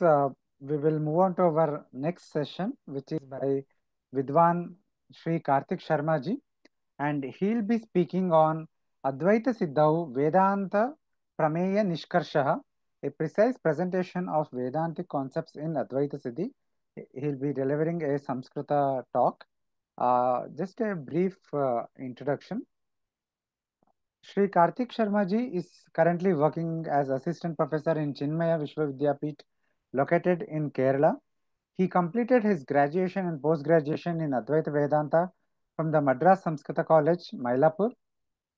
we will move on to our next session, which is by Vidwan Sri Karthik Sharma ji, and he'll be speaking on Advaita Siddhau Vedanta Prameya Nishkarshaha, a precise presentation of Vedantic concepts in Advaita Siddhi. He'll be delivering a Samskrita talk. Just a brief introduction. Shri Karthik Sharma ji is currently working as assistant professor in Chinmaya Vishwavidyapeeth, located in Kerala. He completed his graduation and post-graduation in Advaita Vedanta from the Madras Samskrita College, Mylapore.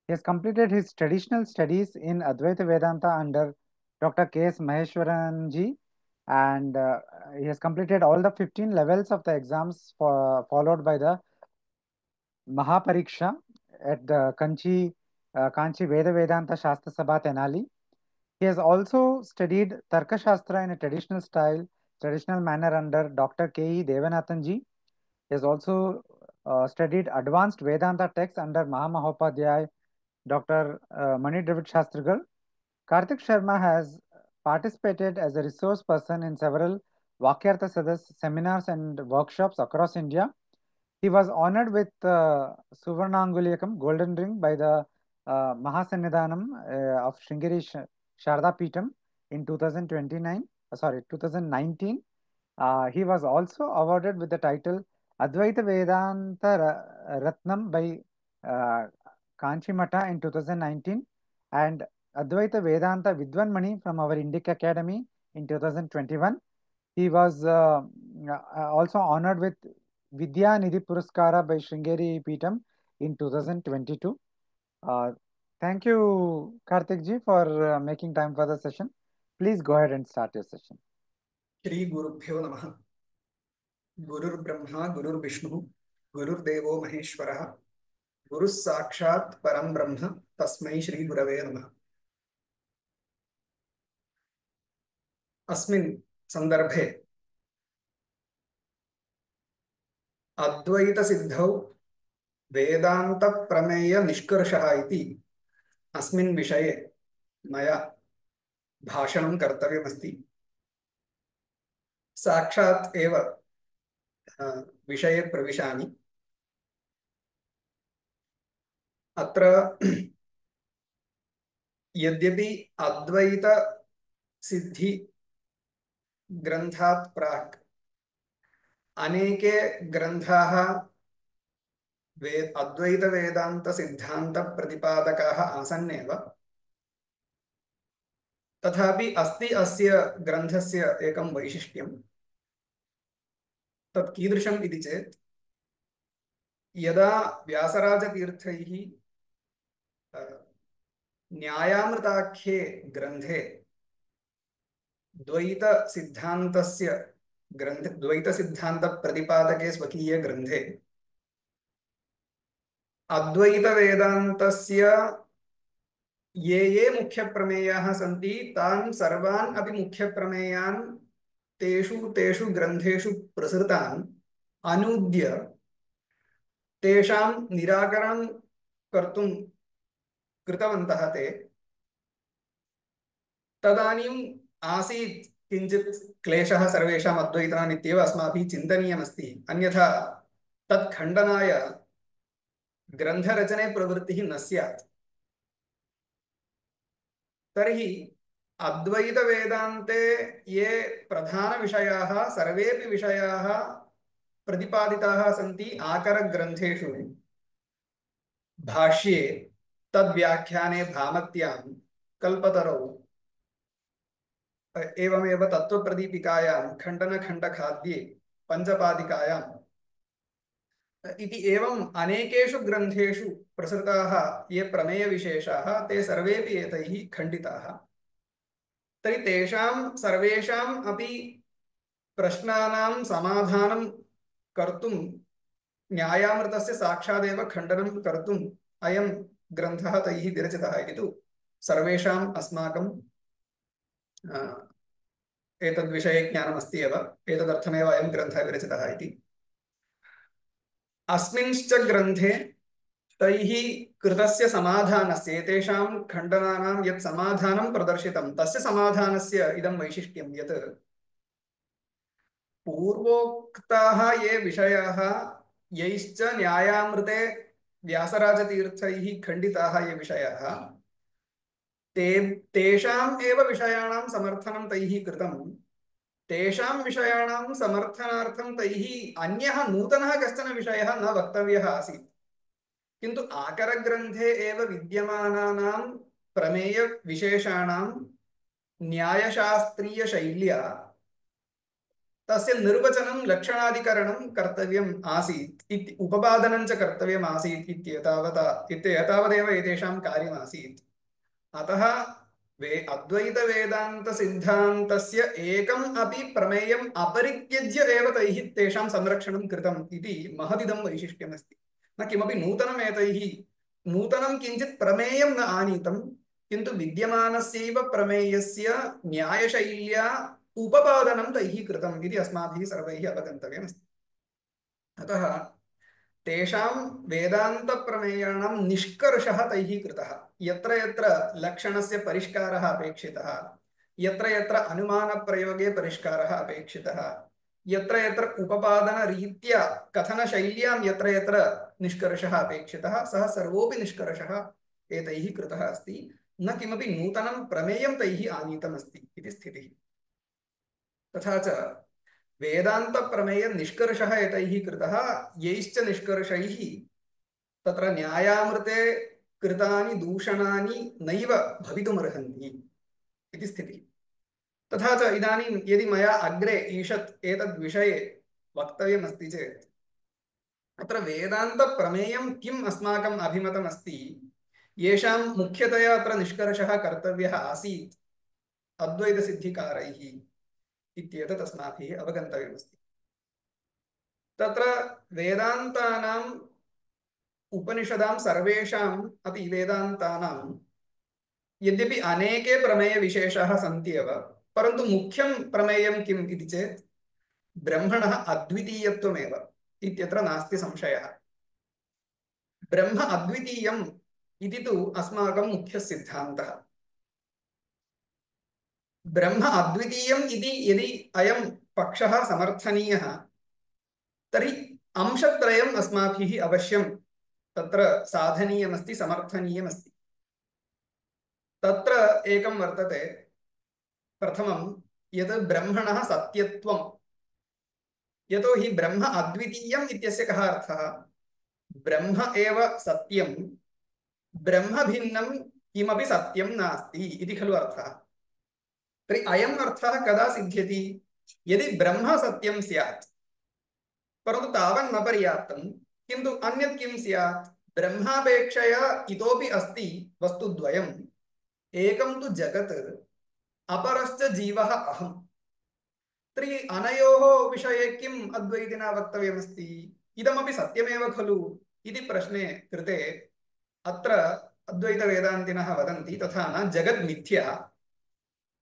He has completed his traditional studies in Advaita Vedanta under Dr. K.S. Maheshwaran ji, and he has completed all the 15 levels of the exams followed by the Mahapariksha at the Kanchi Veda Vedanta Shastra Sabha Tenali. He has also studied Tarka Shastra in a traditional manner under Dr. K.E. Devanathan ji. He has also studied advanced Vedanta texts under Mahamahopadhyay, Dr. Mani Dravid Shastrigal. Karthik Sharma has participated as a resource person in several Vakyartha Sadas seminars and workshops across India. He was honored with Suvarnanguliyakam Golden Ring by the Mahasannidhanam of Sringeri Sharda Peetham in 2019. He was also awarded with the title Advaita Vedanta Ratnam by Kanchi Mata in 2019 and Advaita Vedanta Vidwanmani from our Indic Academy in 2021. He was also honored with Vidya Nidhi Puraskara by Sringeri Peetham in 2022. Thank you, Karthik ji, for making time for the session. Please go ahead and start your session. Shri गुरुभ्यो नमः। गुरुर्ब्रह्मा गुरुर्विष्णु गुरुर्देवो महेश्वरः गुरुः साक्षात् परं ब्रह्म तस्मै श्री गुरवे नमः। अस्मिन् सन्दर्भे अद्वैत सिद्धौ वेदांत प्रमेय निष्कर्षः इति अस्मिन् विषये मया भाषणं कर्तव्यमस्ति। साक्षात् एव विषये प्रविशामि। अत्र यद्यपि अद्वैत सिद्धि ग्रंथात् प्राक् अनेके ग्रंथाः अद्वैत वेदांत सिद्धांत प्रतिपादकाः आसन्नेव, तथापि अस्ति अस्य ग्रंथस्य एकं वैशिष्ट्यं। तत् कीदृशम् इति चेत् यदा व्यासराजतीर्थैः न्यायामृताख्ये ग्रन्थे द्वैत सिद्धांत प्रतिपादके स्वकीये ग्रन्थे अद्वैत वेदान्तस्य ये मुख्य प्रमेयाः सन्ति तान् सर्वान् अपि मुख्य प्रमेयान् तेषु ग्रन्थेषु प्रसृतान् अनूद्य तेषां निराकरणं कर्तुं कृतवन्तः ते। तदानीम् आसीत् किञ्चित् क्लेशः सर्वेषाम् अद्वैतान् इत्येव अस्माभिः चिन्तनीयमस्ति, अन्यथा तत् खण्डनाय ग्रन्थरचने प्रवृत्तिः न स्यात्। तर्हि अद्वैत वेदान्ते ये प्रधान विषयाः सर्वेपि विषयाः प्रतिपादिताः सन्ति आकरग्रन्थेषु, भाष्ये तद्व्याख्याने भामत्यां कल्पतरौ एवमेव तत्त्वप्रदीपिकायां खण्डनखण्डखाद्ये पञ्चपादिकायाम् इति एवम् अनेकेषु ग्रन्थेषु प्रसृताः ये प्रमेयविशेषाः ते सर्वेपि एतैः खण्डिताः। तर्हि तेषां सर्वेषाम् अपि प्रश्नानां समाधानं कर्तुं न्यायामृतस्य साक्षादेव खण्डनं कर्तुम् अयं ग्रन्थः तैः विरचितः इति तु सर्वेषाम् अस्माकं एतद्विषये ज्ञानमस्ति एव। एतदर्थमेव अयं ग्रन्थः विरचितः इति। अस्मिंश्च ग्रन्थे तैः कृतस्य समाधानस्य एतेषां खण्डनानां यत् समाधानं प्रदर्शितं तस्य समाधानस्य इदं वैशिष्ट्यं यत् पूर्वोक्ताः ये विषयाः यैश्च न्यायामृते व्यासराजतीर्थैः खण्डिताः ये विषयाः तेषाम् एव विषयाणां समर्थनं तैः कृतं। तेषां विषयाणां समर्थनार्थं तैः अन्यः नूतनः कश्चन विषयः न वक्तव्यः आसीत्, किन्तु आकरग्रन्थे एव विद्यमानानां प्रमेयविशेषाणां न्यायशास्त्रीयशैल्या तस्य निर्वचनं लक्षणाधिकरणं कर्तव्यम् आसीत् इति उपपादनं च कर्तव्यम् आसीत् इत्येतावदेव एतेषां कार्यमासीत्। अतः अद्वैतवेदान्तसिद्धान्तस्य एकम् अपि प्रमेयम् अपरित्यज्य एव तैः तेषां संरक्षणं कृतम् इति महदिदं वैशिष्ट्यमस्ति। न किमपि नूतनम् एतैः नूतनं किञ्चित् प्रमेयं न आनीतं, किन्तु विद्यमानस्यैव प्रमेयस्य न्यायशैल्या उपपादनं तैः कृतम् इति अस्माभिः सर्वैः अवगन्तव्यमस्ति। अतः तेषां वेदान्तप्रमेयाणां निष्कर्षः तैः कृतः। यत्र यत्र लक्षणस्य परिष्कारः अपेक्षितः, यत्र यत्र अनुमानप्रयोगे परिष्कारः अपेक्षितः, यत्र यत्र उपपादनरीत्या कथनशैल्यां यत्र यत्र निष्कर्षः अपेक्षितः, सः सर्वोऽपि निष्कर्षः एतैः कृतः अस्ति। न किमपि नूतनं प्रमेयं तैः आनीतमस्ति इति स्थितिः। तथा च वेदान्तप्रमेयनिष्कर्षः एतैः कृतः, यैश्च निष्कर्षैः तत्र न्यायामृते कृतानि दूषणानि नैव भवितुमर्हन्ति इति स्थितिः। तथा च इदानीं यदि मया अग्रे एतद् विषये वक्तव्यमस्ति चेत् अत्र वेदान्तप्रमेयं किम् अस्माकम् अभिमतमस्ति, येषां मुख्यतया अत्र निष्कर्षः कर्तव्यः आसीत् अद्वैतसिद्धिकारैः इत्येतत् अस्माभिः अवगन्तव्यमस्ति। तत्र वेदान्तानाम् उपनिषदां सर्वेषाम् अपि वेदान्तानां यद्यपि अनेके प्रमेयविशेषाः सन्ति एव, परन्तु मुख्यं प्रमेयं किम् इति चेत् ब्रह्मणः अद्वितीयत्वमेव इत्यत्र नास्ति संशयः। ब्रह्म अद्वितीयम् इति तु अस्माकं मुख्यसिद्धान्तः। ब्रह्म अद्वितीयम् इति यदि अयं पक्षः समर्थनीयः, तर्हि अंशत्रयम् अस्माभिः अवश्यं तत्र साधनीयमस्ति, समर्थनीयमस्ति। तत्र एकं वर्तते, प्रथमं यत् ब्रह्मणः सत्यत्वं। यतोहि ब्रह्म अद्वितीयम् इत्यस्य कः अर्थः? ब्रह्म एव सत्यं, ब्रह्म भिन्नं किमपि सत्यं नास्ति इति खलु अर्थः। तर्हि अयम् अर्थः कदा सिद्ध्यति? यदि ब्रह्म सत्यं स्यात्, परन्तु तावन् न पर्याप्तं, किन्तु अन्यत् किं स्यात्? ब्रह्मापेक्षया इतोपि अस्ति वस्तुद्वयम्। एकं तु जगत्, अपरश्च जीवः अहम्। तर्हि अनयोः विषये किम् अद्वैतिना वक्तव्यमस्ति? इदमपि सत्यमेव खलु इति प्रश्ने कृते अत्र अद्वैतवेदान्तिनः वदन्ति तथा न, जगद्मिथ्या,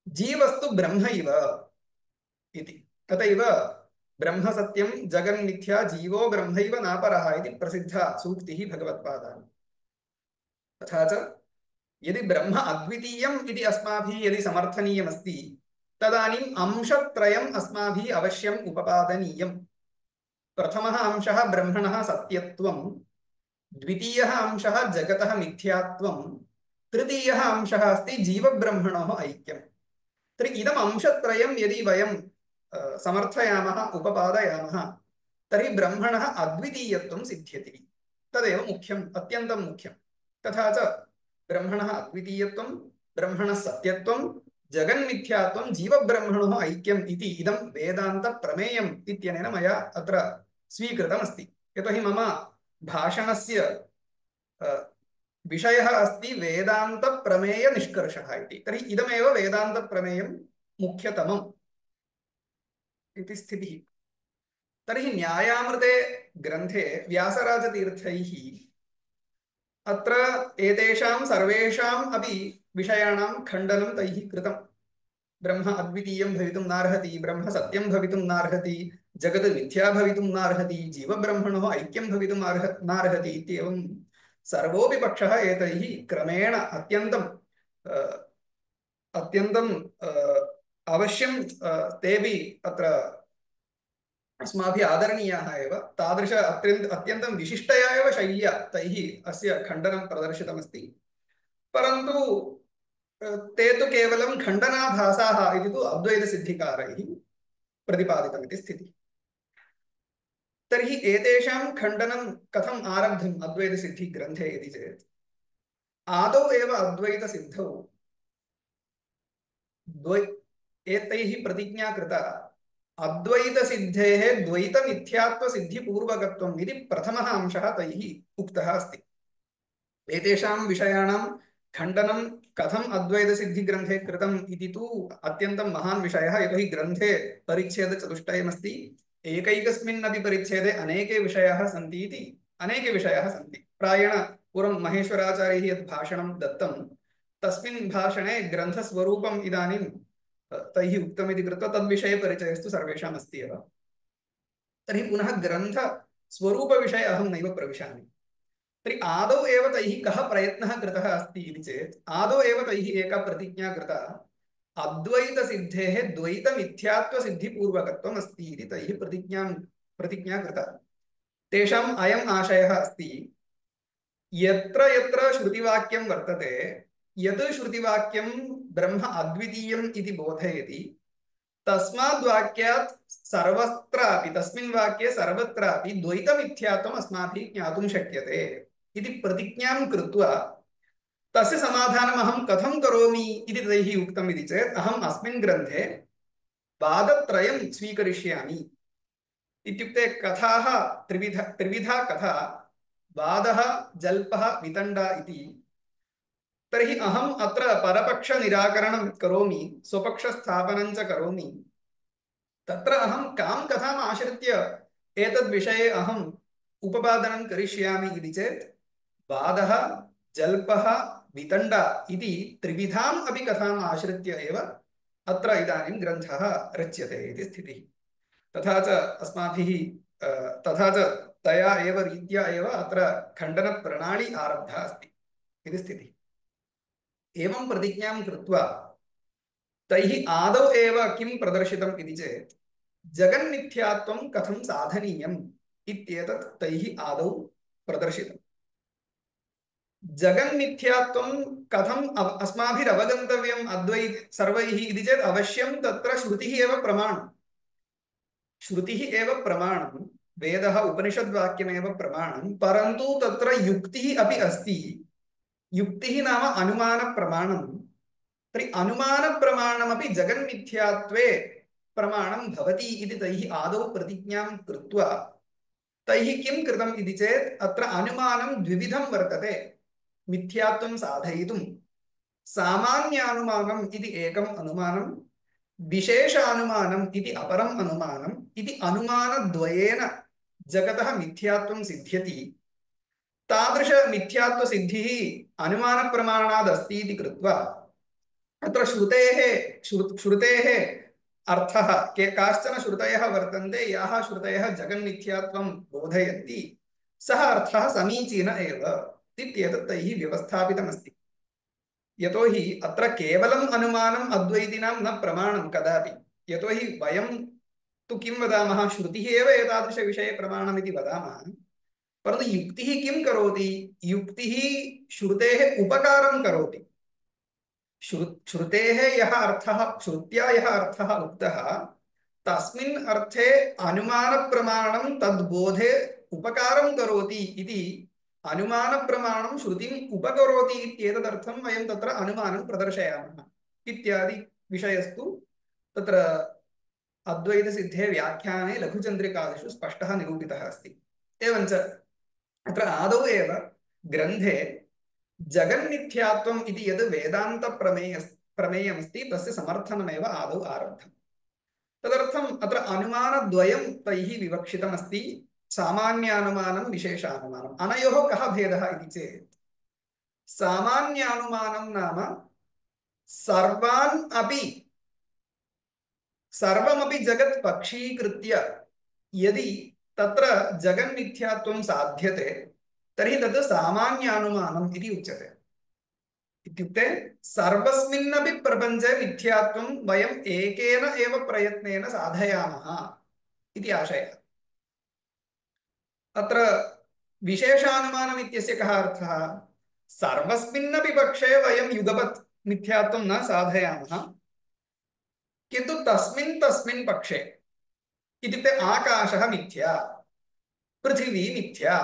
जीवस्तु ब्रह्मैव इति। तथैव ब्रह्म सत्यं जगन्मिथ्या जीवो ब्रह्मैव नापरः इति प्रसिद्धा सूक्तिः भगवत्पादानां। तथा च यदि ब्रह्म अद्वितीयम् इति अस्माभिः यदि समर्थनीयमस्ति, तदानीम् अंशत्रयम् अस्माभिः अवश्यम् उपपादनीयम्। प्रथमः अंशः ब्रह्मणः सत्यत्वं, द्वितीयः अंशः जगतः मिथ्यात्वं, तृतीयः अंशः अस्ति जीवब्रह्मणोः ऐक्यम्। तर्हि इदम् अंशत्रयं यदि वयं समर्थयामः, उपपादयामः, तर्हि ब्रह्मणः अद्वितीयत्वं सिद्ध्यति। तदेव मुख्यम्, अत्यन्तं मुख्यं। तथा च ब्रह्मणः अद्वितीयत्वं, ब्रह्मणः सत्यत्वं, जगन्मिथ्यात्वं, जीवब्रह्मणोः ऐक्यम् इति इदं वेदान्तप्रमेयम् इत्यनेन मया अत्र स्वीकृतमस्ति। यतोहि मम भाषणस्य विषयः अस्ति वेदान्तप्रमेयनिष्कर्षः इति। तर्हि इदमेव वेदान्तप्रमेयं मुख्यतमम् इति स्थितिः। तर्हि न्यायामृते ग्रन्थे व्यासराजतीर्थैः अत्र एतेषां सर्वेषाम् अपि विषयाणां खण्डनं तैः कृतं। ब्रह्म अद्वितीयं भवितुं नार्हति, ब्रह्म सत्यं भवितुं नार्हति, जगत् मिथ्या भवितुं नार्हति, जीवब्रह्मणोः ऐक्यं भवितुं नार्हति इत्येवं सर्वोऽपि पक्षः एतैः क्रमेण अत्यन्तं अवश्यं तेऽपि अत्र अस्माभिः आदरणीयाः एव। तादृश अत्यन्तं विशिष्टया एव शैल्या तैः अस्य खण्डनं प्रदर्शितमस्ति। परन्तु ते तु केवलं खण्डनाभासाः इति तु अद्वैतसिद्धिकारैः प्रतिपादितमिति स्थितिः। तर्हि एतेषां खण्डनं कथम् आरब्धम् अद्वैतसिद्धिग्रन्थे इति चेत् आदौ एव अद्वैतसिद्धौ एतैः प्रतिज्ञा कृता अद्वैतसिद्धेः द्वैतमिथ्यात्वसिद्धिपूर्वकत्वम् इति प्रथमः अंशः तैः उक्तः अस्ति। एतेषां विषयाणां खण्डनं कथम् अद्वैतसिद्धिग्रन्थे कृतम् इति तु अत्यन्तं महान् विषयः। यतोहि ग्रन्थे परिच्छेदचतुष्टयमस्ति। एकैकस्मिन्नपि परिच्छेदे अनेके विषयाः सन्ति इति अनेके विषयाः सन्ति। प्रायेण पूर्वं महेश्वराचार्यैः यत् भाषणं दत्तं तस्मिन् भाषणे ग्रन्थस्वरूपम् इदानीं तैः उक्तमिति कृत्वा तद्विषये परिचयस्तु सर्वेषाम् अस्ति एव। तर्हि पुनः ग्रन्थस्वरूपविषये अहं नैव प्रविशामि। तर्हि आदौ एव तैः कः प्रयत्नः कृतः अस्ति इति चेत् आदौ एव तैः एका प्रतिज्ञा कृता अद्वैतसिद्धेः द्वैतमिथ्यात्वसिद्धिपूर्वकत्वम् अस्ति इति तैः प्रतिज्ञा कृता। तेषाम् अयम् आशयः अस्ति यत्र यत्र श्रुतिवाक्यं वर्तते यत् श्रुतिवाक्यं ब्रह्म अद्वितीयम् इति बोधयति तस्माद् वाक्यात् सर्वत्रापि तस्मिन् वाक्ये सर्वत्रापि द्वैतमिथ्यात्वम् अस्माभिः ज्ञातुं शक्यते इति प्रतिज्ञां कृत्वा तस्य समाधानम् अहं कथं करोमि इति तैः उक्तम् इति चेत् अहम् अस्मिन् ग्रन्थे वादत्रयं स्वीकरिष्यामि। इत्युक्ते कथाः त्रिविधा कथा वादः जल्पः वितण्डा इति। तर्हि अहम् अत्र परपक्षनिराकरणं करोमि स्वपक्षस्थापनं च करोमि। तत्र अहं कां कथाम् आश्रित्य एतद्विषये अहम् उपपादनं करिष्यामि इति चेत् वादः जल्पः वितण्डा इति त्रिविधाम् अपि कथाम् आश्रित्य एव अत्र इदानीं ग्रन्थः रच्यते इति स्थितिः। तथा च अस्माभिः तथा च तया एव रीत्या एव अत्र खण्डनप्रणाली आरब्धा अस्ति इति स्थितिः। एवं प्रतिज्ञां कृत्वा तैः आदौ एव किं प्रदर्शितम् इति चेत् जगन्मिथ्यात्वं कथं साधनीयम् इत्येतत् तैः आदौ प्रदर्शितम्। जगन्मिथ्यात्वं कथम् अस्माभिरवगन्तव्यम् सर्वैः इति चेत् अवश्यं तत्र श्रुतिः एव प्रमाणम्। श्रुतिः एव प्रमाणं वेदः उपनिषद्वाक्यमेव प्रमाणं। परन्तु तत्र युक्तिः अपि अस्ति। युक्तिः नाम अनुमानप्रमाणं। तर्हि अनुमानप्रमाणमपि जगन्मिथ्यात्वे प्रमाणं भवति इति तैः आदौ प्रतिज्ञां कृत्वा तैः किं कृतम् इति चेत् अत्र अनुमानं द्विविधं वर्तते मिथ्यात्वं साधयितुं। सामान्यानुमानम् इति एकम् अनुमानं विशेषानुमानम् इति अपरम् अनुमानम् इति अनुमानद्वयेन जगतः मिथ्यात्वं सिद्ध्यति। तादृशमिथ्यात्वसिद्धिः अनुमानप्रमाणादस्ति इति कृत्वा अत्र श्रुतेः अर्थः काश्चन श्रुतयः वर्तन्ते याः श्रुतयः जगन्मिथ्यात्वं बोधयन्ति सः अर्थः समीचीन एव इत्येतत् तैः व्यवस्थापितमस्ति। यतोहि अत्र केवलम् अनुमानम् अद्वैतिनां न प्रमाणं कदापि। यतोहि वयं तु किं वदामः श्रुतिः एव एतादृशविषये प्रमाणमिति वदामः। परन्तु युक्तिः किं करोति? युक्तिः श्रुतेः उपकारं करोति। श्रुतेः यः अर्थः श्रुत्या यः अर्थः उक्तः तस्मिन् अर्थे अनुमानप्रमाणं तद्बोधे उपकारं करोति इति अनुमानप्रमाणं श्रुतिम् उपकरोति इत्येतदर्थं वयं तत्र अनुमानं प्रदर्शयामः इत्यादि विषयस्तु तत्र अद्वैतसिद्धे व्याख्याने लघुचन्द्रिकादिषु स्पष्टः निरूपितः अस्ति। एवञ्च अत्र आदौ एव ग्रन्थे जगन्मिथ्यात्वम् इति यद् वेदान्तप्रमेयमस्ति तस्य समर्थनमेव आदौ आरब्धम्। तदर्थम् अत्र अनुमानद्वयं तैः विवक्षितमस्ति सामान्यानुमानं विशेषानुमानम्। अनयोः कः भेदः इति चेत् सामान्यानुमानं नाम सर्वमपि जगत् पक्षीकृत्य यदि तत्र जगन्मिथ्यात्वं साध्यते तर्हि तत् सामान्यानुमानम् इति उच्यते। इत्युक्ते सर्वस्मिन्नपि प्रपञ्चे मिथ्यात्वं वयम् एकेन एव प्रयत्नेन साधयामः इति आशयः। अत्र विशेषानुमानम् इत्यस्य कः अर्थः? सर्वस्मिन्नपि पक्षे वयं युगपत् मिथ्यात्वं न साधयामः, किन्तु तस्मिन् तस्मिन् पक्षे, इत्युक्ते आकाशः मिथ्या, पृथिवी मिथ्या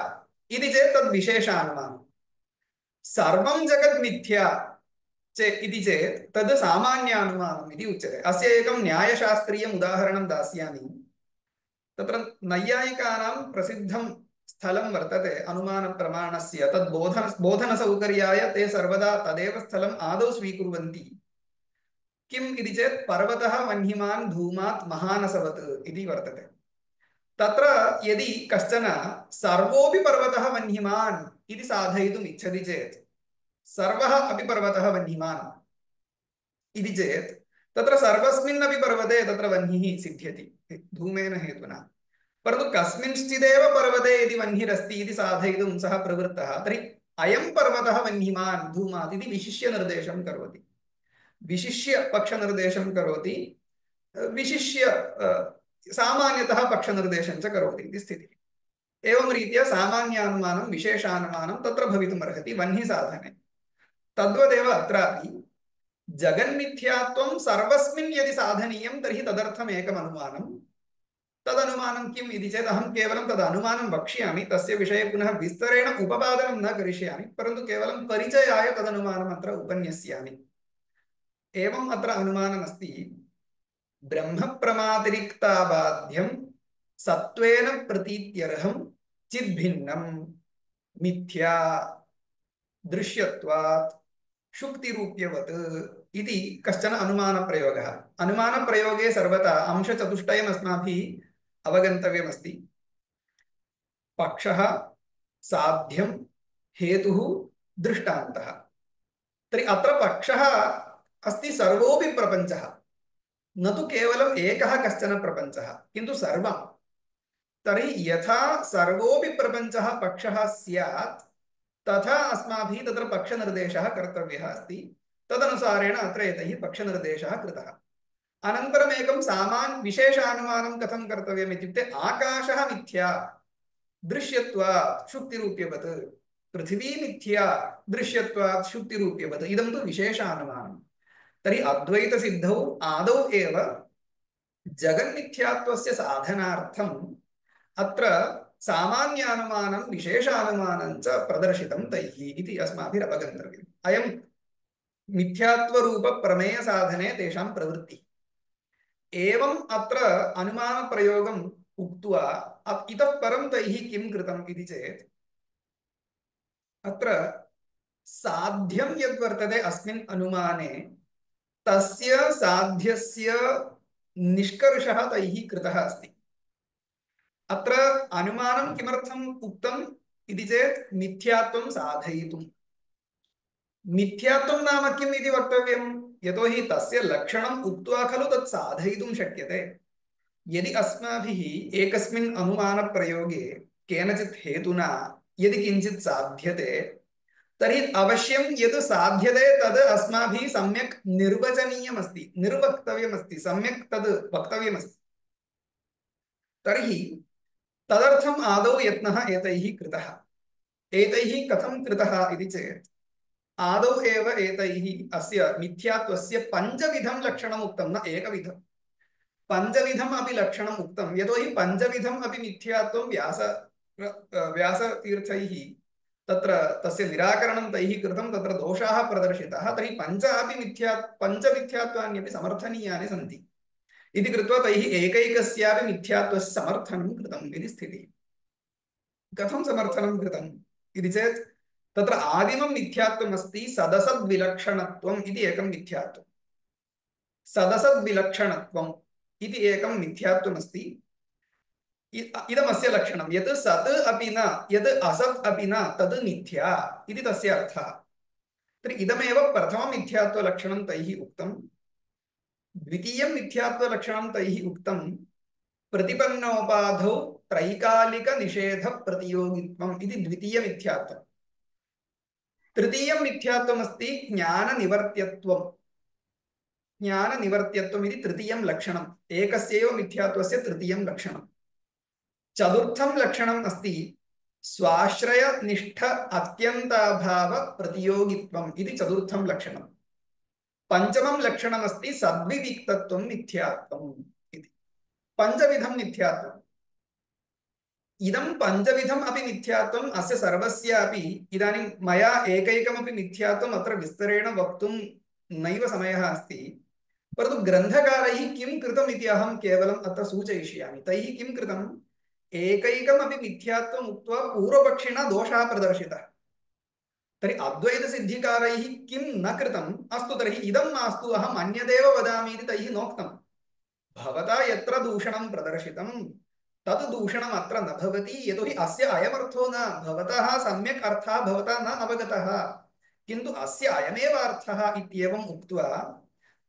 इति चेत् तद् विशेषानुमानम्। सर्वं जगत् मिथ्या इति चेत् तद् सामान्यानुमानम् इति उच्यते। अस्य एकं न्यायशास्त्रीयम् उदाहरणं दास्यामि। तत्र नैयायिकानां प्रसिद्धं स्थलं वर्तते अनुमानप्रमाणस्य। तद् बोधनसौकर्याय ते सर्वदा तदेव स्थलम् आदौ स्वीकुर्वन्ति। किम् इति चेत् पर्वतः वह्निमान् धूमात् महानसवत् इति वर्तते। तत्र यदि कश्चन सर्वोऽपि पर्वतः वह्निमान् इति साधयितुम् इच्छति चेत्, सर्वः अपि पर्वतः वह्निमान् इति चेत् तत्र सर्वस्मिन्नपि पर्वते तत्र वह्निः सिद्ध्यति धूमेन हेतुना। परन्तु कस्मिंश्चिदेव पर्वते यदि वह्निरस्ति इति साधयितुं सः प्रवृत्तः, तर्हि अयं पर्वतः वह्निमान् धूमात् इति विशिष्य निर्देशं करोति, विशिष्य पक्षनिर्देशं करोति, विशिष्य सामान्यतः पक्षनिर्देशं च करोति इति स्थितिः। एवं रीत्या सामान्यानुमानं विशेषानुमानं तत्र भवितुम् अर्हति वह्निसाधने। तद्वदेव अत्रापि जगन्मिथ्यात्वं सर्वस्मिन् यदि साधनीयं तर्हि तदर्थम् एकम् अनुमानं। तदनुमानं किम् इति चेत् अहं केवलं तदनुमानं वक्ष्यामि, तस्य विषये पुनः विस्तरेण उपपादनं न करिष्यामि, परन्तु केवलं परिचयाय तदनुमानम् अत्र उपन्यस्यामि। एवम् अत्र अनुमानमस्ति, ब्रह्मप्रमातिरिक्ताबाध्यं सत्त्वेन प्रतीत्यर्हं चिद्भिन्नं मिथ्या दृश्यत्वात् शुक्तिरूप्यवत् इति कश्चन अनुमानप्रयोगः। अनुमानप्रयोगे सर्वदा अंशचतुष्टयम् अस्माभिः अवगन्तव्यमस्ति। पक्षः, साध्यं, हेतुः, दृष्टान्तः। तर्हि अत्र पक्षः अस्ति सर्वोऽपि प्रपञ्चः, न तु केवलम् एकः कश्चन प्रपञ्चः, किन्तु सर्वं। तर्हि यथा सर्वोऽपि प्रपञ्चः पक्षः स्यात् तथा अस्माभिः तत्र पक्षनिर्देशः कर्तव्यः अस्ति। तदनुसारेण अत्र एतैः पक्षनिर्देशः कृतः। अनन्तरम् एकं विशेषानुमानं कथं कर्तव्यम् इत्युक्ते आकाशः मिथ्या दृश्यत्वात् शुक्तिरूप्यवत्, पृथिवी मिथ्या दृश्यत्वात् शुक्तिरूप्यवत्, इदं तु विशेषानुमानं। तर्हि अद्वैतसिद्धौ आदौ एव जगन्मिथ्यात्वस्य साधनार्थम् अत्र सामान्यानुमानं विशेषानुमानं च प्रदर्शितं तैः इति अस्माभिरवगन्तव्यम्। अयं मिथ्यात्वरूपप्रमेयसाधने तेषां प्रवृत्तिः। एवम् अत्र अनुमानप्रयोगम् उक्त्वा इतः परं तैः किं कृतम् इति चेत्, अत्र साध्यं यद्वर्तते अस्मिन् अनुमाने तस्य साध्यस्य निष्कर्षः तैः कृतः अस्ति। अत्र अनुमानं किमर्थम् उक्तम् इति चेत् मिथ्यात्वं साधयितुं। मिथ्यात्वं नाम किम् इति वक्तव्यं, यतोहि तस्य लक्षणम् उक्त्वा खलु तत् साधयितुं शक्यते। यदि अस्माभिः एकस्मिन् अनुमानप्रयोगे केनचित् हेतुना यदि किञ्चित् साध्यते, तर्हि अवश्यं यद् साध्यते तद् अस्माभिः सम्यक् निर्वचनीयमस्ति, निर्वक्तव्यमस्ति, सम्यक् तद् वक्तव्यमस्ति। तर्हि तदर्थम् आदौ यत्नः एतैः कृतः। एतैः कथं कृतः इति चेत्, आदौ एव एतैः अस्य मिथ्यात्वस्य पञ्चविधं लक्षणम् उक्तं, न एकविधं, पञ्चविधम् अपि लक्षणम् उक्तं। यतोहि पञ्चविधम् अपि मिथ्यात्वं व्यासतीर्थैः तत्र तस्य निराकरणं तैः कृतं, तत्र दोषाः प्रदर्शिताः। तर्हि पञ्चमिथ्यात्वान्यपि समर्थनीयानि सन्ति इति कृत्वा तैः एकैकस्यापि मिथ्यात्वस्य समर्थनं कृतम् इति स्थितिः। कथं समर्थनं कृतम् इति चेत्, तत्र आदिमं मिथ्यात्वमस्ति सदसद्विलक्षणत्वम् इति एकं मिथ्यात्वं। सदसद्विलक्षणत्वम् इति एकं मिथ्यात्वमस्ति। इदमस्य लक्षणं, यत् सत् अपि न यत् असत् अपि न तद् मिथ्या इति तस्य अर्थः। तर्हि इदमेव प्रथमं मिथ्यात्वलक्षणं तैः उक्तं। द्वितीयं मिथ्यात्वलक्षणं तैः उक्तं प्रतिपन्नोपाधौ त्रैकालिकनिषेधप्रतियोगित्वम् इति द्वितीयमिथ्यात्वम्। तृतीयं मिथ्यात्वमस्ति ज्ञाननिवर्त्यत्वम्। ज्ञाननिवर्त्यत्वम् इति तृतीयं लक्षणम्, एकस्यैव मिथ्यात्वस्य तृतीयं लक्षणम्। चतुर्थं लक्षणम् अस्ति स्वाश्रयनिष्ठ अत्यन्ताभाव प्रतियोगित्वम् इति चतुर्थं लक्षणम्। पञ्चमं लक्षणमस्ति सद्विविक्तत्वं मिथ्यात्वम् इति। पञ्चविधं मिथ्यात्वम्। इदं पञ्चविधम् अपि मिथ्यात्वम् अस्य सर्वस्यापि इदानीं मया एकैकमपि मिथ्यात्वम् अत्र विस्तरेण वक्तुं नैव समयः अस्ति। परन्तु ग्रन्थकारैः किं कृतम् इति अहं केवलम् अत्र सूचयिष्यामि। तैः किं कृतम्? एकैकमपि मिथ्यात्वम् उक्त्वा पूर्वपक्षिणा दोषः प्रदर्शितः। तर्हि अद्वैतसिद्धिकारैः किं न कृतम्? अस्तु तर्हि इदं मास्तु अहम् अन्यदेव वदामि इति तैः नोक्तम्। भवता यत्र दूषणं प्रदर्शितं तद् दूषणम् अत्र न भवति, यतोहि अस्य अयमर्थो न, भवतः सम्यक् अर्थः भवता न अवगतः, किन्तु अस्य अयमेव अर्थः इत्येवम् उक्त्वा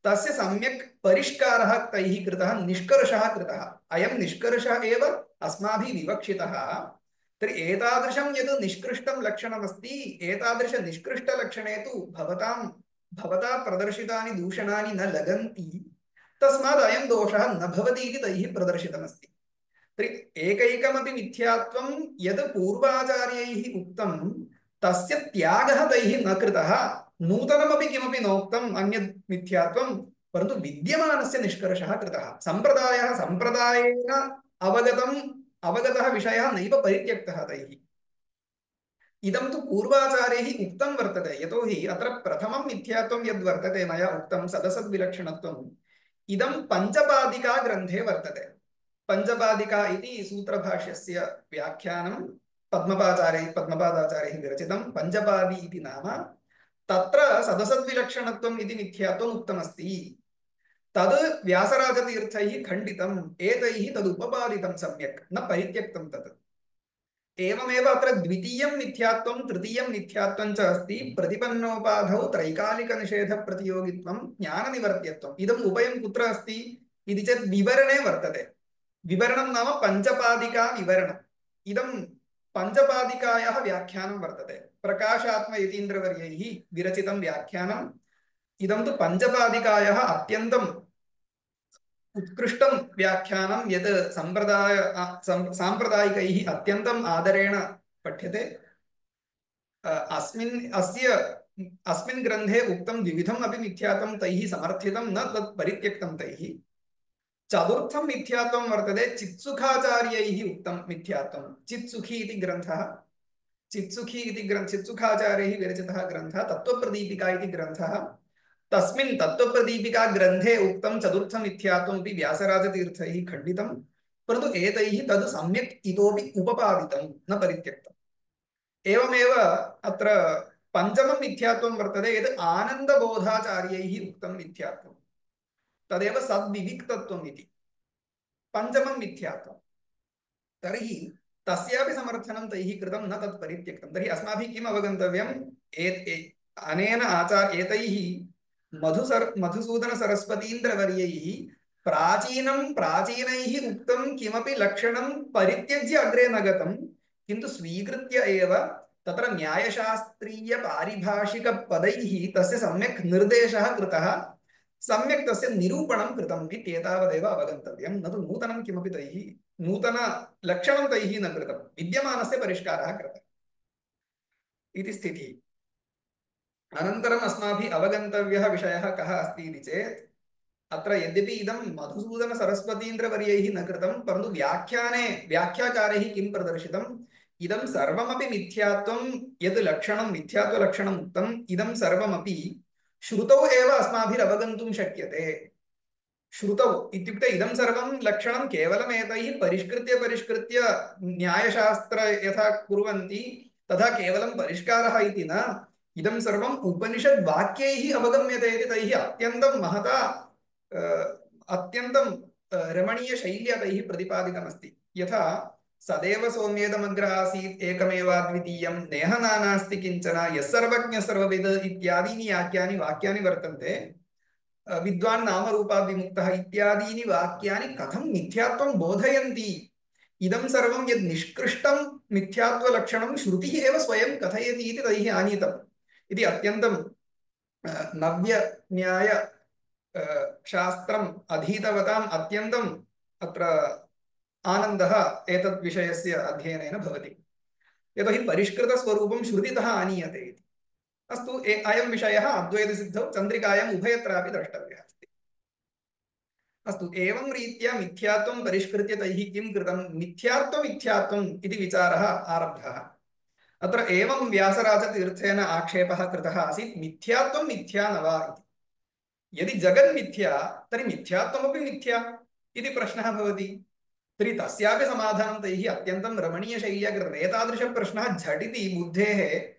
तस्य सम्यक् परिष्कारः तैः कृतः, निष्कर्षः कृतः। अयं निष्कर्षः एव अस्माभिः विवक्षितः। तर्हि एतादृशं यद् निष्कृष्टं लक्षणमस्ति, एतादृशनिष्कृष्टलक्षणे तु भवता प्रदर्शितानि दूषणानि न लगन्ति, तस्मात् अयं दोषः न भवति इति तैः प्रदर्शितमस्ति। तर्हि एकैकमपि मिथ्यात्वं यद् पूर्वाचार्यैः उक्तं तस्य त्यागः तैः न कृतः, नूतनमपि किमपि नोक्तम् अन्यत् मिथ्यात्वं, परन्तु विद्यमानस्य निष्कर्षः कृतः। सम्प्रदायेन अवगतः विषयः नैव परित्यक्तः तैः। इदं तु पूर्वाचार्यैः उक्तं वर्तते, यतोहि अत्र प्रथमं मिथ्यात्वं यद् वर्तते मया उक्तं सदसद्विलक्षणत्वम्, इदं पञ्चपादिका ग्रन्थे वर्तते। पञ्चपादिका इति सूत्रभाष्यस्य व्याख्यानं पद्मपादाचार्यैः विरचितं। पञ्चपादी इति नाम तत्र सदसद्विलक्षणत्वम् इति मिथ्यात्वम् उक्तमस्ति। तद् व्यासराजतीर्थैः खण्डितम्, एतैः तदुपपादितं, सम्यक् न परित्यक्तं तत्। एवमेव अत्र द्वितीयं मिथ्यात्वं तृतीयं मिथ्यात्वं च अस्ति। प्रतिपन्नोपाधौ त्रैकालिकनिषेधप्रतियोगित्वं ज्ञाननिवर्त्यत्वम्। इदम् उभयं कुत्र अस्ति इति चेत् विवरणे वर्तते। विवरणं नाम पञ्चपादिका विवरणम्। इदं पञ्चपादिकायाः व्याख्यानं वर्तते, प्रकाशात्मयतीन्द्रवर्यैः विरचितं व्याख्यानम्। इदं तु पञ्चपादिकायाः अत्यन्तम् उत्कृष्टं व्याख्यानं, यत् साम्प्रदायिकैः अत्यन्तम् आदरेण पठ्यते। अस्मिन् ग्रन्थे उक्तं द्विविधम् अपि मिथ्यात्वं तैः समर्थितं, न तत् परित्यक्तं तैः। चतुर्थं मिथ्यात्वं वर्तते चित्सुखाचार्यैः उक्तं मिथ्यात्वं। चित्सुखी इति ग्रन्थः, चित्सुखाचार्यैः विरचितः ग्रन्थः, तत्त्वप्रदीपिका इति ग्रन्थः। तस्मिन् तत्त्वप्रदीपिका ग्रन्थे उक्तं चतुर्थं मिथ्यात्वमपि व्यासराजतीर्थैः खण्डितं, परन्तु एतैः तद् सम्यक् इतोपि उपपादितं, न परित्यक्तम्। एवमेव अत्र पञ्चमं मिथ्यात्वं वर्तते, यत् आनन्दबोधाचार्यैः उक्तं मिथ्यात्वं, तदेव सद्विविक्तत्वम् इति पञ्चमं मिथ्यात्वं। तर्हि तस्यापि समर्थनं तैः कृतं, न तत् परित्यक्तं। तर्हि अस्माभिः किम् अवगन्तव्यम्? अनेन एतैः मधुसूदनसरस्वतीन्द्रवर्यैः प्राचीनैः उक्तं किमपि लक्षणं परित्यज्य अग्रे न गतं, किन्तु स्वीकृत्य एव तत्र न्यायशास्त्रीयपारिभाषिकपदैः तस्य सम्यक् निर्देशः कृतः, सम्यक् तस्य निरूपणं कृतम् इत्येतावदेव अवगन्तव्यं। न तु नूतनं किमपि तैः नूतनलक्षणं तैः न कृतं, विद्यमानस्य परिष्कारः कृतः इति स्थितिः। अनन्तरम् अस्माभिः अवगन्तव्यः विषयः कः अस्ति इति चेत्, अत्र यद्यपि इदं मधुसूदनसरस्वतीन्द्रवर्यैः न कृतं, परन्तु व्याख्याकारैः किं प्रदर्शितम्, इदं सर्वमपि मिथ्यात्वं यद् लक्षणं मिथ्यात्वलक्षणम् उक्तम्, इदं सर्वमपि श्रुतौ एव अस्माभिरवगन्तुं शक्यते। श्रुतौ इत्युक्ते इदं सर्वं लक्षणं केवलम् एतैः परिष्कृत्य न्यायशास्त्र यथा कुर्वन्ति तथा केवलं परिष्कारः इति न, इदं सर्वम् उपनिषद्वाक्यैः अवगम्यते इति तैः अत्यन्तं महता अत्यन्तं रमणीयशैल्या तैः प्रतिपादितमस्ति। यथा सदैव सौम्येदमग्र आसीत् एकमेवाद्वितीयं नेह नानास्ति किञ्चन यः सर्वज्ञः सर्वविद् इत्यादीनि वाक्यानि वर्तन्ते। विद्वान् नामरूपाद् विमुक्तः इत्यादीनि वाक्यानि कथं मिथ्यात्वं बोधयन्ति, इदं सर्वं यद् निष्कृष्टं मिथ्यात्वलक्षणं श्रुतिः एव स्वयं कथयति इति तैः आनीतम् इति अत्यन्तं नव्यन्याय शास्त्रम् अधीतवताम् अत्यन्तम् अत्र आनन्दः एतद् विषयस्य अध्ययनेन भवति। यतोहि परिष्कृतस्वरूपं श्रुतितः आनीयते इति। अस्तु, अयं विषयः अद्वैतसिद्धौ चन्द्रिकायाम् उभयत्रापि द्रष्टव्यः अस्ति। अस्तु, एवं रीत्या मिथ्यात्वं परिष्कृत्य तैः किं कृतं? मिथ्यात्वम् इति विचारः आरब्धः। अत्र एवं व्यासराजतीर्थेन आक्षेपः कृतः आसीत्, मिथ्यात्वं मिथ्या न वा इति। यदि जगन्मिथ्या तर्हि मिथ्यात्वमपि मिथ्या इति प्रश्नः भवति। तर्हि तस्यापि समाधानं तैः अत्यन्तं रमणीयशैल्या कृतम्। एतादृशप्रश्नः झटिति बुद्धेः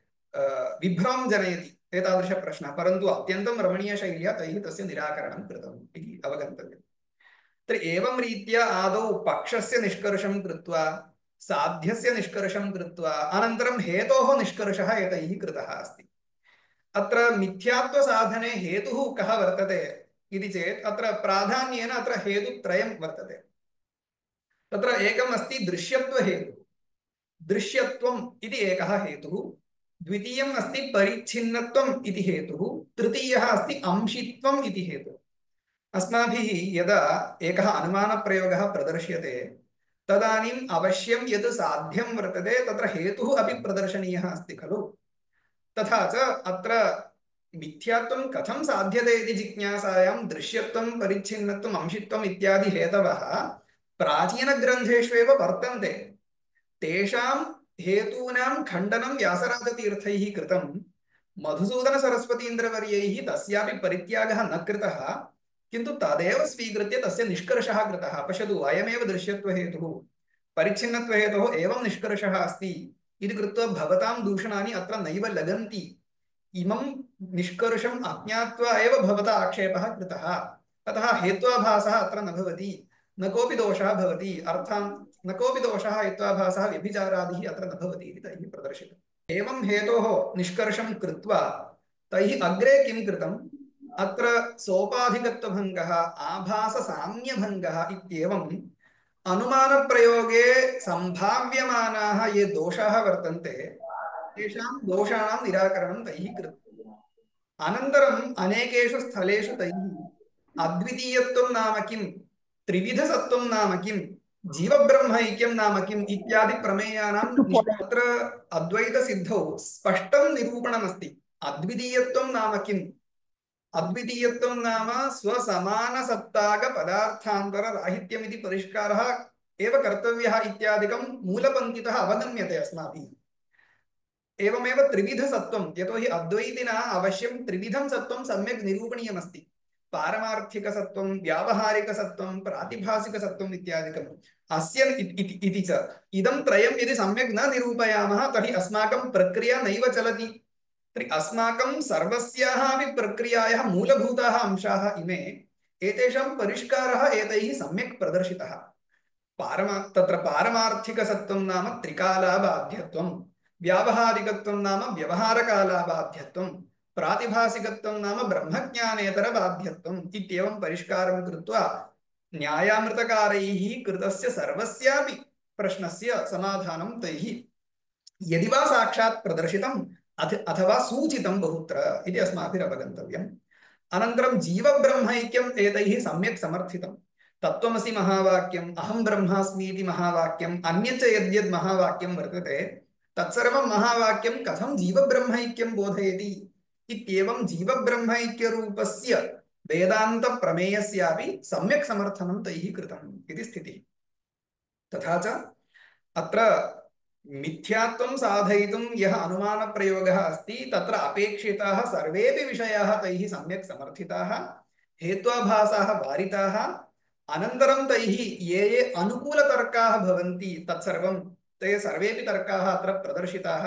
विभ्रमं जनयति एतादृशप्रश्नः, परन्तु अत्यन्तं रमणीयशैल्या तैः तस्य निराकरणं कृतम् इति अवगन्तव्यम्। तर्हि एवं रीत्या आदौ पक्षस्य निष्कर्षं कृत्वा साध्यस्य निष्कर्षं कृत्वा अनन्तरं हेतोः निष्कर्षः एतैः कृतः अस्ति। अत्र मिथ्यात्वसाधने हेतुः कः वर्तते इति चेत् अत्र प्राधान्येन अत्र हेतुत्रयं वर्तते। तत्र एकम् अस्ति दृश्यत्वहेतुः। दृश्यत्वम् इति एकः हेतुः। द्वितीयम् अस्ति परिच्छिन्नत्वम् इति हेतुः। तृतीयः अस्ति अंशित्वम् इति हेतुः। अस्माभिः यदा एकः अनुमानप्रयोगः प्रदर्श्यते तदानीम् अवश्यं यत् साध्यं वर्तते तत्र हेतुः अपि प्रदर्शनीयः अस्ति खलु। तथा च अत्र मिथ्यात्वं कथं साध्यते इति जिज्ञासायां दृश्यत्वं परिच्छिन्नत्वम् अंशित्वम् इत्यादि हेतवः प्राचीनग्रन्थेष्वेव वर्तन्ते। तेषां हेतूनां खण्डनं व्यासराजतीर्थैः कृतं। मधुसूदनसरस्वतीन्द्रवर्यैः तस्यापि परित्यागः न कृतः, किन्तु तदेव स्वीकृत्य तस्य निष्कर्षः कृतः। पश्यतु, अयमेव दृश्यत्वहेतुः, परिच्छिन्नत्वहेतोः एवं निष्कर्षः अस्ति इति कृत्वा भवतां दूषणानि अत्र नैव लगन्ति। इमं निष्कर्षम् अज्ञात्वा एव भवता आक्षेपः कृतः। अतः हेत्वाभासः अत्र न भवति, न कोऽपि दोषः भवति। अर्थात् न कोऽपि दोषः हेत्वाभासः व्यभिचारादिः अत्र न भवति इति तैः प्रदर्शितम्। एवं हेतोः निष्कर्षं कृत्वा तैः अग्रे किं कृतम्? अत्र सोपाधिकत्वभङ्गः, आभाससाम्यभङ्गः इत्येवम् अनुमानप्रयोगे सम्भाव्यमानाः ये दोषाः वर्तन्ते तेषां दोषाणां निराकरणं तैः कृतम्। अनन्तरम् अनेकेषु स्थलेषु तैः अद्वितीयत्वं नाम किं, त्रिविधसत्त्वं नाम किं, जीवब्रह्मैक्यं नाम किम् इत्यादि प्रमेयानां अत्र अद्वैतसिद्धौ स्पष्टं निरूपणमस्ति। अद्वितीयत्वं नाम किम्? अद्वितीयत्वं नाम स्वसमानसत्ताकपदार्थान्तरराहित्यम् इति परिष्कारः एव कर्तव्यः इत्यादिकं मूलपङ्क्तितः अवगम्यते अस्माभिः। एवमेव त्रिविधसत्त्वं, यतोहि अद्वैतिना अवश्यं त्रिविधं सत्त्वं सम्यक् निरूपणीयमस्ति। पारमार्थिकसत्त्वं, व्यावहारिकसत्त्वं, प्रातिभासिकसत्त्वम् इत्यादिकम्। अस्य इति च इदं त्रयं यदि सम्यक् न निरूपयामः तर्हि अस्माकं प्रक्रिया नैव चलति। तर्हि अस्माकं सर्वस्याः अपि प्रक्रियायाः मूलभूताः अंशाः इमे, एतेषां परिष्कारः एतैः सम्यक् प्रदर्शितः। तत्र पारमार्थिकसत्त्वं नाम त्रिकालाबाध्यत्वं, व्यावहारिकत्वं नाम व्यवहारकालाबाध्यत्वं, प्रातिभासिकत्वं नाम ब्रह्मज्ञानेतरबाध्यत्वम् इत्येवं परिष्कारं कृत्वा न्यायामृतकारैः कृतस्य सर्वस्यापि प्रश्नस्य समाधानं तैः यदि वा साक्षात् प्रदर्शितम् अथवा सूचितं बहुत्र इति अस्माभिरवगन्तव्यम्। अनन्तरं जीवब्रह्मैक्यम् एतैः सम्यक् समर्थितं। तत्त्वमसि महावाक्यम्, अहं ब्रह्मास्मि इति महावाक्यम्, अन्यच्च यद्यद् महावाक्यं वर्तते तत्सर्वं महावाक्यं कथं जीवब्रह्मैक्यं बोधयति इत्येवं जीवब्रह्मैक्यरूपस्य वेदान्तप्रमेयस्यापि सम्यक् समर्थनं तैः कृतम् इति स्थितिः। तथा च अत्र मिथ्यात्वं साधयितुं यः अनुमानप्रयोगः अस्ति तत्र अपेक्षिताः सर्वेपि विषयाः तैः सम्यक् समर्थिताः, हेत्वाभासाः वारिताः। अनन्तरं तैः ये ये अनुकूलतर्काः भवन्ति तत्सर्वं ते सर्वेपि तर्काः अत्र प्रदर्शिताः।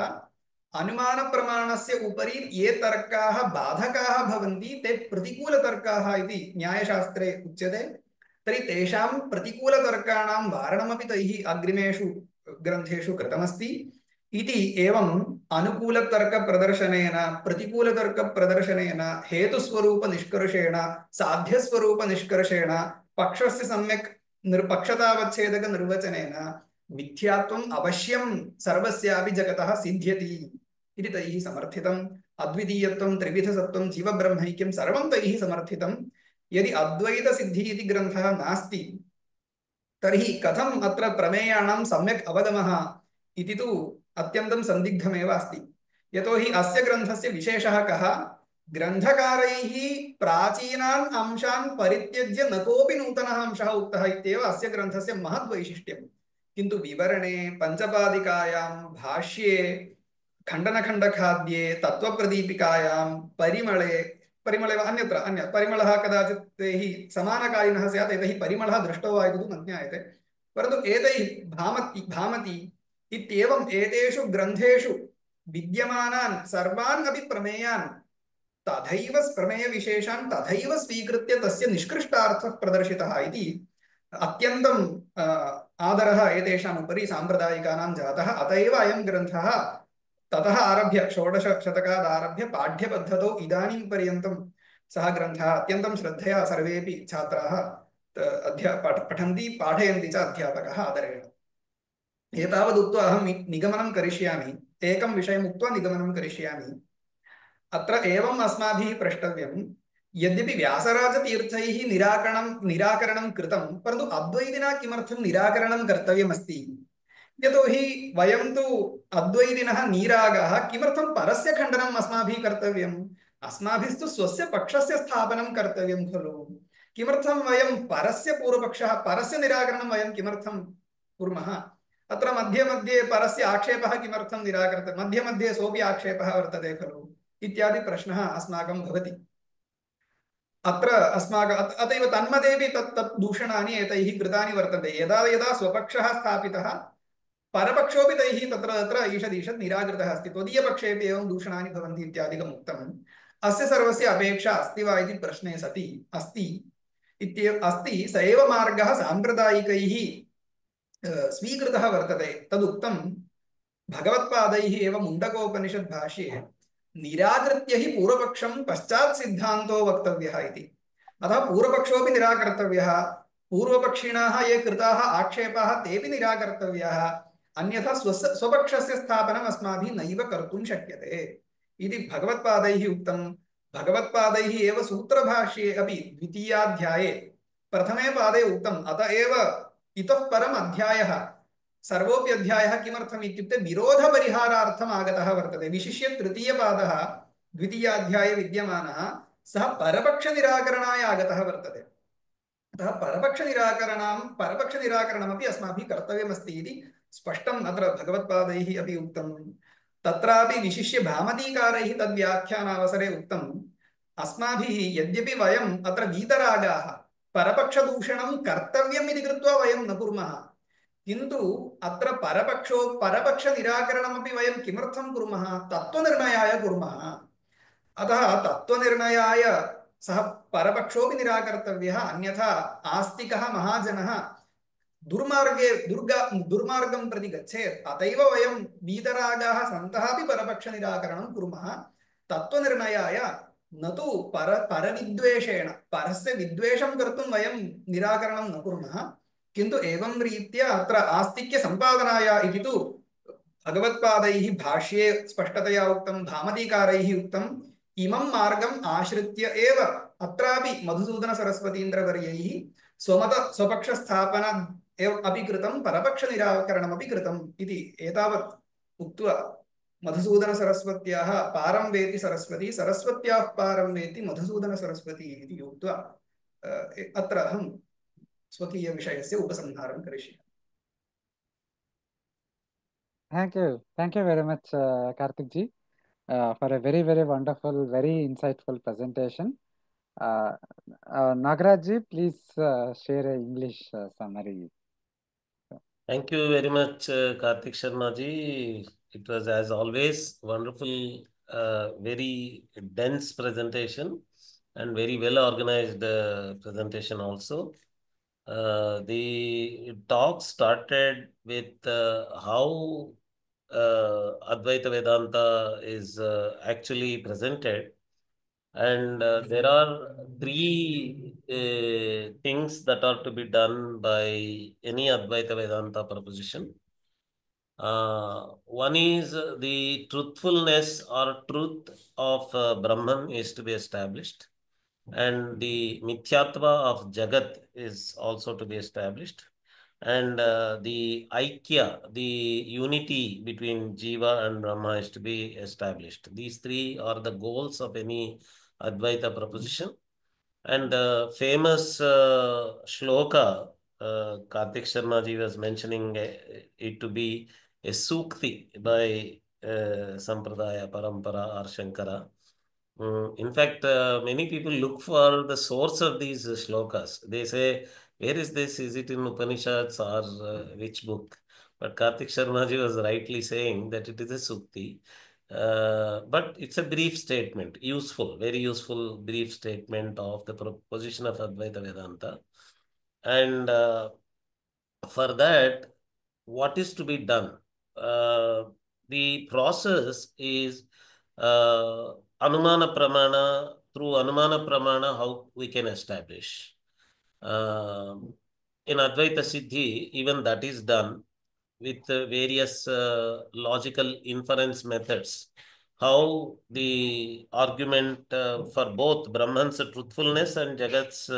अनुमानप्रमाणस्य उपरि ये तर्काः बाधकाः भवन्ति ते प्रतिकूलतर्काः इति न्यायशास्त्रे उच्यते। तर्हि तेषां प्रतिकूलतर्काणां वारणमपि तैः अग्रिमेषु ग्रन्थेषु कृतमस्ति इति। एवम् अनुकूलतर्कप्रदर्शनेन, प्रतिकूलतर्कप्रदर्शनेन, हेतुस्वरूपनिष्कर्षेण, साध्यस्वरूपनिष्कर्षेण, पक्षस्य सम्यक् पक्षतावच्छेदकनिर्वचनेन मिथ्यात्वम् अवश्यं सर्वस्यापि जगतः सिद्ध्यति इति तैः समर्थितम्। अद्वितीयत्वं, त्रिविधसत्त्वं, जीवब्रह्मैक्यं सर्वं तैः समर्थितं। यदि अद्वैतसिद्धिः इति ग्रन्थः नास्ति तर्हि कथम् अत्र प्रमेयाणां सम्यक् अवगमः इति तु अत्यन्तं सन्दिग्धमेव अस्ति। यतोहि अस्य ग्रन्थस्य विशेषः कः? ग्रन्थकारैः प्राचीनान् अंशान् परित्यज्य न कोऽपि नूतनः अंशः उक्तः इत्येव अस्य ग्रन्थस्य महद्वैशिष्ट्यम्। किन्तु विवरणे, पञ्चपादिकायां, भाष्ये, खण्डनखण्डखाद्ये, तत्त्वप्रदीपिकायां, परिमळे वा अन्य परिमलः कदाचित् तैः समानकालिनः स्यात्, एतैः परिमलः दृष्टो वा इति तु न ज्ञायते। परन्तु एतैः भामति इत्येवम् एतेषु ग्रन्थेषु विद्यमानान् सर्वान् अपि प्रमेयान् तथैव प्रमेयविशेषान् तथैव स्वीकृत्य तस्य निष्कृष्टार्थः प्रदर्शितः इति अत्यन्तम् आदरः एतेषाम् उपरि साम्प्रदायिकानां जातः। अत एव अयं ग्रन्थः ततः आरभ्य षोडशशतकात् आरभ्य पाठ्यपद्धतौ इदानीं पर्यन्तं सः ग्रन्थः अत्यन्तं श्रद्धया सर्वेपि छात्राः पठन्ति, पाठयन्ति च अध्यापकः आदरेण। एतावदुक्त्वा अहं निगमनं करिष्यामि, एकं विषयम् उक्त्वा निगमनं करिष्यामि। अत्र एवम् अस्माभिः प्रष्टव्यं, यद्यपि व्यासराजतीर्थैः निराकरणं कृतं, परन्तु अद्वैतिना किमर्थं निराकरणं कर्तव्यमस्ति? यतोहि वयं तु अद्वैतिनः नीरागाः, किमर्थं परस्य खण्डनम् अस्माभिः कर्तव्यम्? अस्माभिस्तु स्वस्य पक्षस्य स्थापनं कर्तव्यं खलु। किमर्थं वयं परस्य पूर्वपक्षः, परस्य निराकरणं वयं किमर्थं कुर्मः? अत्र मध्ये मध्ये परस्य आक्षेपः किमर्थं निराकर्तव्यः, मध्ये मध्ये सोऽपि आक्षेपः वर्तते खलु इत्यादि प्रश्नः अस्माकं भवति। अत्र अतएव तन्मध्येपि तत् दूषणानि एतैः कृतानि वर्तन्ते। यदा यदा स्वपक्षः स्थापितः, परपक्षोऽपि तैः तत्र ईषदीषद् निराकृतः अस्ति, त्वदीयपक्षेपि एवं दूषणानि भवन्ति इत्यादिकम् उक्तम्। अस्य सर्वस्य अपेक्षा अस्ति वा इति प्रश्ने सति अस्ति अस्ति। स एव मार्गः साम्प्रदायिकैः स्वीकृतः वर्तते। तदुक्तं भगवत्पादैः एव मुण्डकोपनिषद्भाष्ये, निराकृत्य हि पूर्वपक्षं पश्चात् सिद्धान्तो वक्तव्यः इति। अतः पूर्वपक्षोऽपि निराकर्तव्यः, पूर्वपक्षिणाः ये कृताः आक्षेपाः तेऽपि निराकर्तव्याः, अन्यथा स्वपक्षस्य स्थापनम् अस्माभिः नैव कर्तुं शक्यते इति भगवत्पादैः उक्तं। भगवत्पादैः एव सूत्रभाष्ये अपि द्वितीयाध्याये प्रथमे पादे उक्तम्। अत एव इतः परम् अध्यायः, सर्वोऽपि अध्यायः किमर्थम् इत्युक्ते विरोधपरिहारार्थम् आगतः वर्तते। विशिष्य तृतीयपादः द्वितीयाध्याये विद्यमानः सः परपक्षनिराकरणाय आगतः वर्तते। अतः परपक्षनिराकरणमपि अस्माभिः कर्तव्यमस्ति इति स्पष्टम् अत्र भगवत्पादैः अपि उक्तं। तत्रापि विशिष्य भामतीकारैः तद्व्याख्यानावसरे उक्तम्, अस्माभिः यद्यपि वयम् अत्र वीतरागाः परपक्षदूषणं कर्तव्यम् इति कृत्वा वयं न कुर्मः, किन्तु अत्र परपक्षनिराकरणमपि वयं किमर्थं कुर्मः? तत्त्वनिर्णयाय कुर्मः। अतः तत्त्वनिर्णयाय सः परपक्षोऽपि निराकर्तव्यः, अन्यथा आस्तिकः महाजनः दुर्मार्गं प्रति गच्छेत्। अतैव वयं वीतरागाः सन्तः अपि परपक्षनिराकरणं कुर्मः, तत्त्वनिर्णयाय, न तु परविद्वेषेण। परस्य विद्वेषं कर्तुं वयं निराकरणं न कुर्मः, किन्तु एवं रीत्या अत्र आस्तिक्यसम्पादनाय इति तु भगवत्पादैः भाष्ये स्पष्टतया उक्तं, भामतीकारैः उक्तम्। इमं मार्गम् आश्रित्य एव अत्रापि मधुसूदनसरस्वतीन्द्रवर्यैः स्वपक्षस्थापन अपि कृतं, परपक्षनिराकरणमपि कृतम् इति एतावत् उक्त्वा, मधुसूदनसरस्वत्याः पारं वेति सरस्वती, सरस्वत्याः पारं वेति मधुसूदनसरस्वती इति उक्त्वा अत्र अहं स्वकीयविषयस्य उपसंहारं करिष्यामि। Thank you very much, Karthik ji, for a very, very wonderful, very insightful presentation. Nagaraj ji, please share an English summary. Thank you very much, Karthik Sharma ji. It was, as always, wonderful, very dense presentation and very well organized presentation also. The talk started with how Advaita Vedanta is actually presented. And there are three things that are to be done by any Advaita Vedanta proposition. One is the truthfulness or truth of Brahman is to be established, and the mithyatva of Jagat is also to be established. and the Aikya, the unity between Jiva and Brahma is to be established. These three are the goals of any Advaita proposition. And the famous shloka, Kartik Sharma ji was mentioning it to be a sukti by Sampradaya, Parampara or Shankara. In fact, many people look for the source of these shlokas. They say, where is this? Is it in Upanishads or which book? But Kartik Sharma ji was rightly saying that it is a sukti. But it's a brief statement, useful, very useful brief statement of the proposition of Advaita Vedanta. And for that, what is to be done? The process is Anumana Pramana. Through Anumana Pramana, how we can establish. In Advaita Siddhi, even that is done with various logical inference methods. How the argument for both Brahman's truthfulness and Jagat's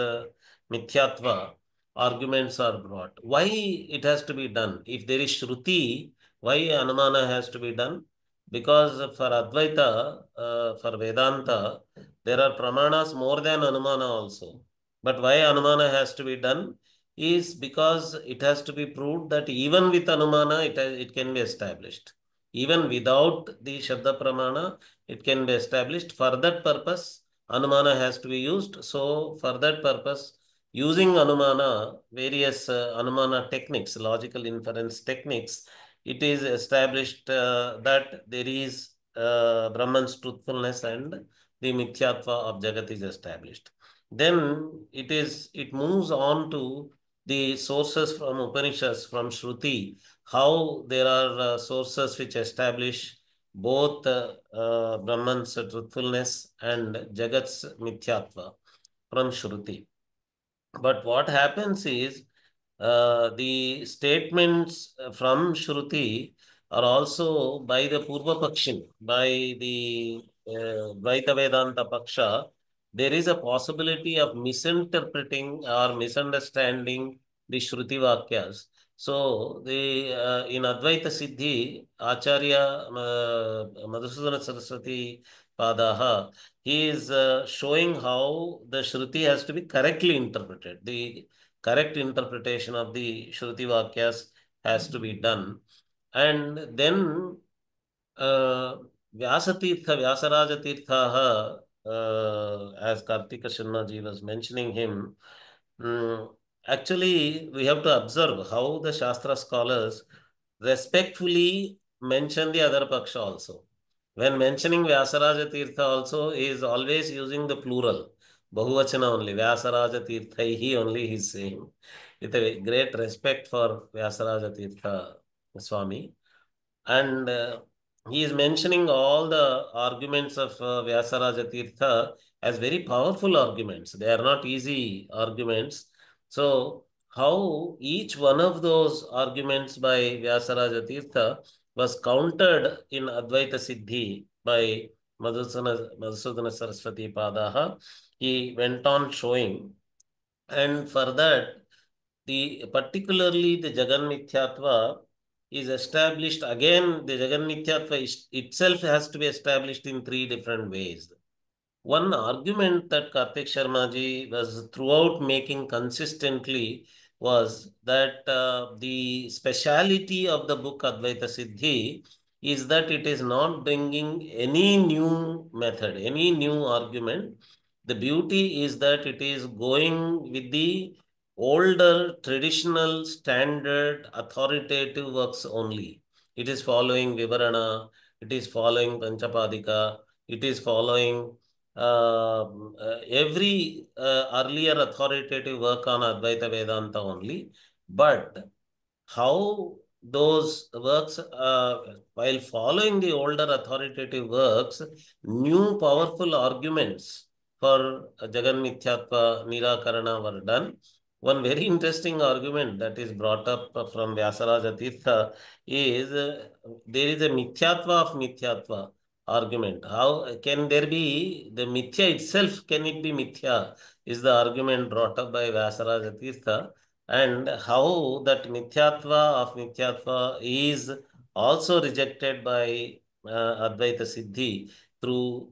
Mithyatva arguments are brought. Why it has to be done? If there is Shruti, why Anumana has to be done? Because for Advaita, for Vedanta, there are Pramanas more than Anumana also. But why Anumana has to be done is because it has to be proved that even with Anumana, it can be established. Even without the Shabda Pramana, it can be established. For that purpose, Anumana has to be used. So, for that purpose, using Anumana, various Anumana techniques, logical inference techniques, it is established that there is Brahman's truthfulness and the Mithyatva of Jagat is established. Then it moves on to the sources from Upanishads, from Shruti, how there are sources which establish both Brahman's truthfulness and Jagat's Mithyatva from Shruti. But what happens is the statements from Shruti are also by the Purva Pakshin, by the Dvaita Vedanta Paksha. There is a possibility of misinterpreting or misunderstanding the Shruti Vakyas. So, in Advaita Siddhi, Acharya Madhusudana Saraswati Padaha, he is showing how the Shruti has to be correctly interpreted. The correct interpretation of the Shruti Vakyas has to be done. And then Vyasatirtha, Vyasaraja Tirtha, as Kartika Sharma ji was mentioning him, actually we have to observe how the Shastra scholars respectfully mention the other Paksha also. When mentioning Vyasaraja Tirtha also, he is always using the plural. Bahuvachana only. Vyasaraja Tirthaihi only he is saying. With a great respect for Vyasaraja Tirtha Swami. And he is mentioning all the arguments of Vyasaraja Tirtha as very powerful arguments. They are not easy arguments. So, how each one of those arguments by Vyasaraja Tirtha was countered in Advaita Siddhi by Madhusudana Saraswati Padaha, he went on showing. And for that, particularly the Jagan Mithyatva is established again. The Jagan Mithyatva itself has to be established in three different ways. One argument that Kartik Sharma ji was throughout making consistently was that the speciality of the book Advaita Siddhi is that it is not bringing any new method, any new argument. The beauty is that it is going with the older, traditional, standard, authoritative works only. It is following Vivarana, it is following Panchapadika, it is following every earlier authoritative work on Advaita Vedanta only. But how those works, while following the older authoritative works, new powerful arguments for Jagan Mithyatva Nirakarana were done. One very interesting argument that is brought up from Vyasaraja Tirtha is there is a Mithyatva of Mithyatva argument. How can there be the Mithya itself? Can it be Mithya? Is the argument brought up by Vyasaraja Tirtha. and how that mithyatva of mithyatva is also rejected by Advaita Siddhi through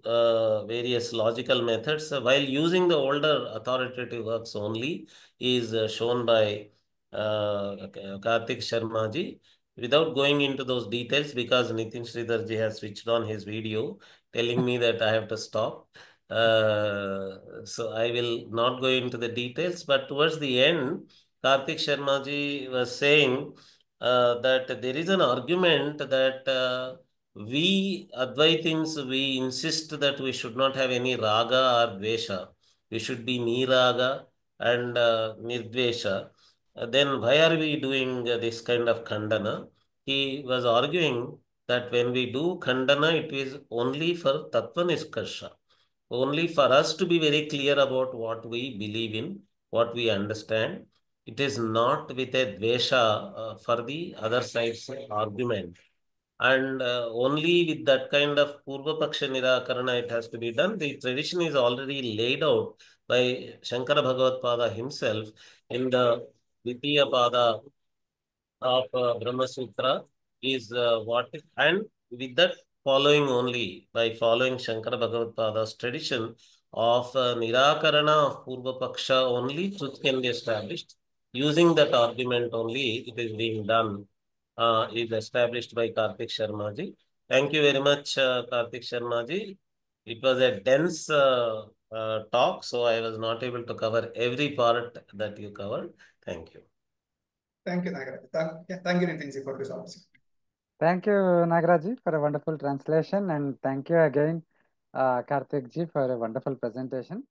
various logical methods, while using the older authoritative works only, is shown by Karthik Sharma ji. Without going into those details, because Nitin Sridhar ji has switched on his video telling me that I have to stop. So I will not go into the details, but towards the end, Karthik Sharma ji was saying that there is an argument that we Advaitins, we insist that we should not have any raga or dvesha. We should be niraga and nirdvesha. Then why are we doing this kind of khandana? He was arguing that when we do khandana, it is only for tattva niskarsha. Only for us to be very clear about what we believe in, what we understand. It is not with a dvesha for the other side's argument. And only with that kind of Purva Paksha Nirakarana it has to be done. The tradition is already laid out by Shankara Bhagavad Pada himself in the Ditiya Pada of Brahma Sutra is and with that following only, by following Shankara Bhagavad Pada's tradition of Nirakarana of Purva Paksha only, truth can be established. Using that argument only, it is being done, is established by Karthik Sharma ji. Thank you very much, Karthik Sharma ji. It was a dense talk, so I was not able to cover every part that you covered. Thank you. Thank you, Nagaraj. Thank you, Nitin, for this opportunity. Thank you, Nagaraj, for a wonderful translation, and thank you again, Karthik ji, for a wonderful presentation.